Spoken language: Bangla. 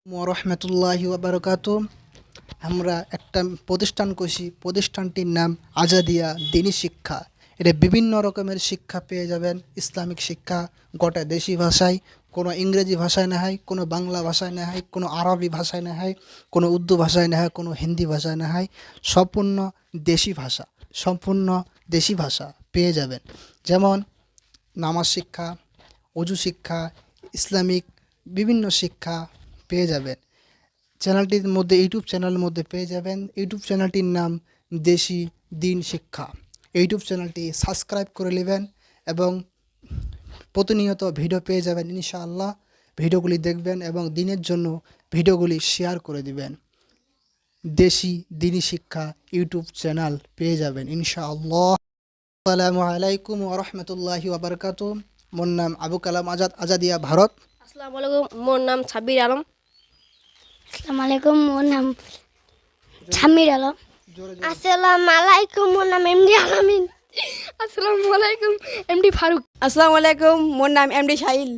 রহমতুল্লাহি ওয়াবারকাতু। আমরা একটা প্রতিষ্ঠান করছি, প্রতিষ্ঠানটির নাম আজাদিয়া দিনী শিক্ষা। এটা বিভিন্ন রকমের শিক্ষা পেয়ে যাবেন, ইসলামিক শিক্ষা গোটা দেশি ভাষায়, কোনো ইংরেজি ভাষায় না হয়, কোনো বাংলা ভাষায় না হয়, কোনো আরবি ভাষায় না হয়, কোনো উর্দু ভাষায় না হয়, কোনো হিন্দি ভাষায় না হয়, সম্পূর্ণ দেশি ভাষা, সম্পূর্ণ দেশি ভাষা পেয়ে যাবেন। যেমন নামাজ শিক্ষা, অজু শিক্ষা, ইসলামিক বিভিন্ন শিক্ষা পেয়ে যাবেন। চ্যানেলটির মধ্যে ইউটিউব চ্যানেলের মধ্যে পেয়ে যাবেন। ইউটিউব চ্যানেলটির নাম দেশি দিন শিক্ষা। ইউটিউব চ্যানেলটি সাবস্ক্রাইব করে নেবেন এবং প্রতিনিয়ত ভিডিও পেয়ে যাবেন ইনশাআল্লাহ। ভিডিওগুলি দেখবেন এবং দিনের জন্য ভিডিওগুলি শেয়ার করে দিবেন। দেশি দিনী শিক্ষা ইউটিউব চ্যানেল পেয়ে যাবেন ইনশাআল্লাহ। আসসালামু আলাইকুম ওয়া রাহমাতুল্লাহি ওয়া বারাকাতুহু। মোর নাম আবু কালাম আজাদ, আজাদিয়া ভারত। আসসালামু আলাইকুম, মোর নাম সাব্বির আলম। আসসালামু আলাইকুম, মোর নাম ছামির আলম। আসসালামু আলাইকুম, মোর নাম এমডি আলামিন। আসসালামু আলাইকুম, এমডি ফারুক। আসসালামু আলাইকুম, মোর নাম এমডি শাহিল।